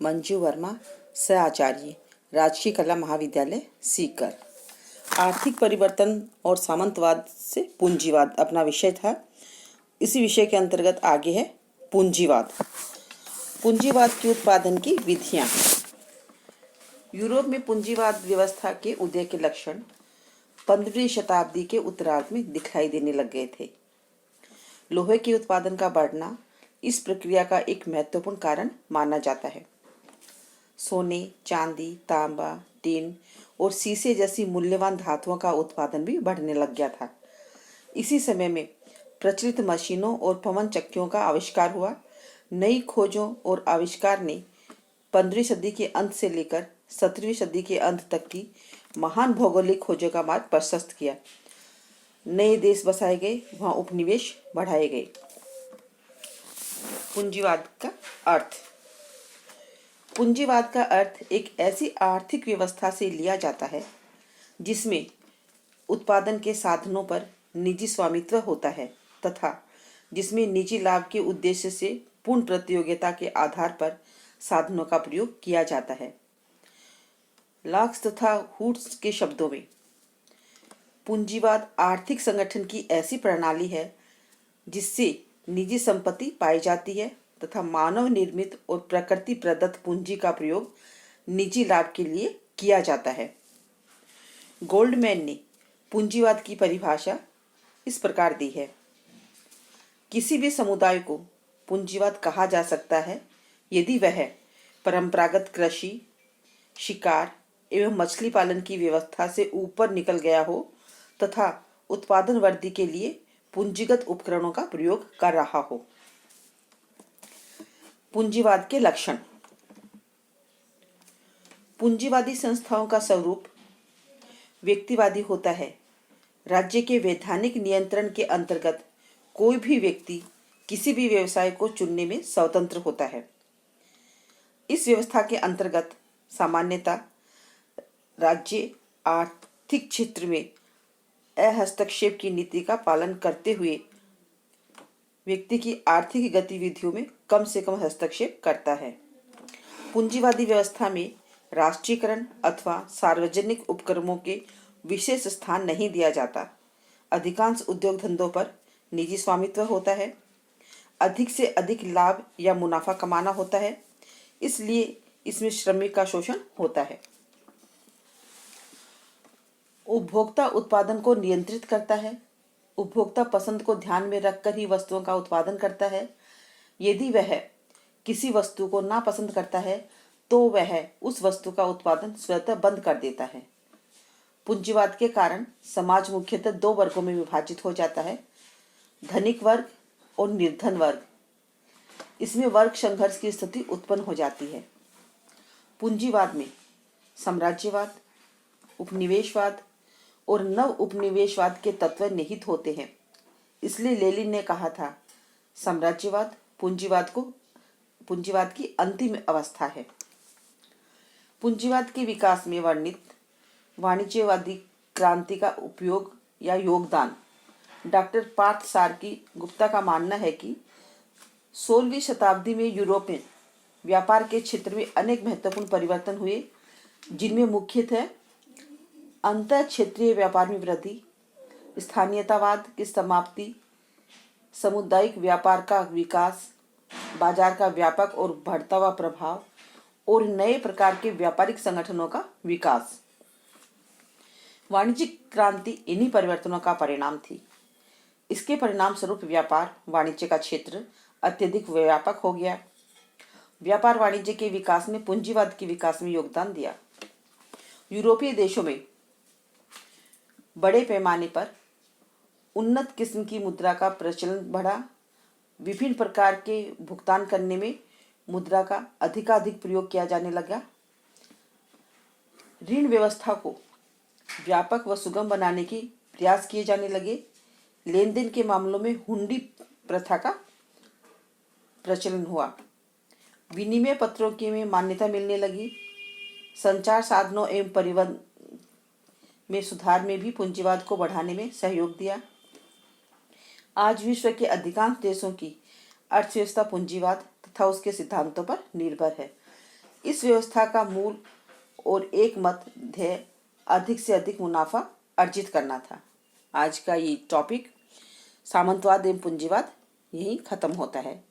मंजू वर्मा, सह आचार्य, राजकीय कला महाविद्यालय, सीकर। आर्थिक परिवर्तन और सामंतवाद से पूंजीवाद अपना विषय था। इसी विषय के अंतर्गत आगे है पूंजीवाद। पूंजीवाद के उत्पादन की विधियां। यूरोप में पूंजीवाद व्यवस्था के उदय के लक्षण 15वीं शताब्दी के उत्तरार्ध में दिखाई देने लग गए थे। लोहे के उत्पादन का बढ़ना इस प्रक्रिया का एक महत्वपूर्ण कारण माना जाता है। सोने, चांदी, तांबा, टिन और शीशे जैसी मूल्यवान धातुओं का उत्पादन भी बढ़ने लग गया था। इसी समय में प्रचलित मशीनों और पवन चक्कियों का आविष्कार हुआ। नई खोजों और आविष्कार ने 15वीं सदी के अंत से लेकर 17वीं सदी के अंत तक की महान भौगोलिक खोजों का मार्ग प्रशस्त किया। नए देश बसाए गए, वहां उपनिवेश बढ़ाए गए। पूंजीवाद का अर्थ। पूंजीवाद का अर्थ एक ऐसी आर्थिक व्यवस्था से लिया जाता है जिसमें उत्पादन के साधनों पर निजी स्वामित्व होता है तथा जिसमें निजी लाभ के उद्देश्य से पूर्ण प्रतियोगिता के आधार पर साधनों का प्रयोग किया जाता है। लॉक्स तथा हुड्स के शब्दों में पूंजीवाद आर्थिक संगठन की ऐसी प्रणाली है जिससे निजी संपत्ति पाई जाती है तथा मानव निर्मित और प्रकृति प्रदत्त पूंजी का प्रयोग निजी लाभ के लिए किया जाता है। गोल्डमैन ने पूंजीवाद की परिभाषा इस प्रकार दी है। किसी भी समुदाय को पूंजीवाद कहा जा सकता है यदि वह परंपरागत कृषि, शिकार एवं मछली पालन की व्यवस्था से ऊपर निकल गया हो तथा उत्पादन वृद्धि के लिए पूंजीगत उपकरणों का प्रयोग कर रहा हो। पूंजीवाद के लक्षण। पूंजीवादी संस्थाओं का स्वरूप व्यक्तिवादी होता है। राज्य के वैधानिक नियंत्रण के अंतर्गत कोई भी व्यक्ति किसी भी व्यवसाय को चुनने में स्वतंत्र होता है। इस व्यवस्था के अंतर्गत सामान्यतः राज्य आर्थिक क्षेत्र में हस्तक्षेप की नीति का पालन करते हुए व्यक्ति की आर्थिक गतिविधियों में कम से कम हस्तक्षेप करता है। पूंजीवादी व्यवस्था में राष्ट्रीयकरण अथवा सार्वजनिक उपक्रमों के विशेष स्थान नहीं दिया जाता। अधिकांश उद्योग धंधों पर निजी स्वामित्व होता है। अधिक से अधिक लाभ या मुनाफा कमाना होता है, इसलिए इसमें श्रमिक का शोषण होता है। उपभोक्ता उत्पादन को नियंत्रित करता है। उपभोक्ता पसंद को ध्यान में रखकर ही वस्तुओं का उत्पादन करता है। यदि वह किसी वस्तु को नापसंद करता है तो वह उस वस्तु का उत्पादन स्वतः बंद कर देता है। पूंजीवाद के कारण समाज मुख्यतः दो वर्गों में विभाजित हो जाता है, धनिक वर्ग और निर्धन वर्ग। इसमें वर्ग संघर्ष की स्थिति उत्पन्न हो जाती है। पूंजीवाद में साम्राज्यवाद, उपनिवेशवाद और नव उपनिवेशवाद के तत्व निहित होते हैं। इसलिए लेनिन ने कहा था, साम्राज्यवाद पूंजीवाद की अंतिम अवस्था है। पूंजीवाद के विकास में वर्णित वाणिज्यवादी क्रांति का उपयोग या योगदान। डॉक्टर पार्थ सारकी गुप्ता का मानना है कि 16वीं शताब्दी में यूरोप में व्यापार के क्षेत्र में अनेक महत्वपूर्ण परिवर्तन हुए, जिनमें मुख्यतः अंतर क्षेत्रीय व्यापार में वृद्धि, स्थानीयतावाद की समाप्ति, सामुदायिक व्यापार का विकास, बाजार का व्यापक और बढ़ता हुआ प्रभाव और नए प्रकार के व्यापारिक संगठनों का विकास। वाणिज्यिक क्रांति इन्हीं परिवर्तनों का परिणाम थी। इसके परिणाम स्वरूप व्यापार वाणिज्य का क्षेत्र अत्यधिक व्यापक हो गया। व्यापार वाणिज्य के विकास ने पूंजीवाद के विकास में योगदान दिया। यूरोपीय देशों में बड़े पैमाने पर उन्नत किस्म की मुद्रा का प्रचलन बढ़ा। विभिन्न प्रकार के भुगतान करने में मुद्रा का अधिकाधिक प्रयोग किया जाने लगा। ऋण व्यवस्था को व्यापक व सुगम बनाने के प्रयास किए जाने लगे। लेन देन के मामलों में हुंडी प्रथा का प्रचलन हुआ। विनिमय पत्रों की में मान्यता मिलने लगी। संचार साधनों एवं परिवहन में सुधार में भी पूंजीवाद को बढ़ाने में सहयोग दिया। आज विश्व के अधिकांश देशों की अर्थव्यवस्था पूंजीवाद तथा उसके सिद्धांतों पर निर्भर है। इस व्यवस्था का मूल और एक मत ध्येय अधिक से अधिक मुनाफा अर्जित करना था। आज का ये टॉपिक सामंतवाद एवं पूंजीवाद यहीं खत्म होता है।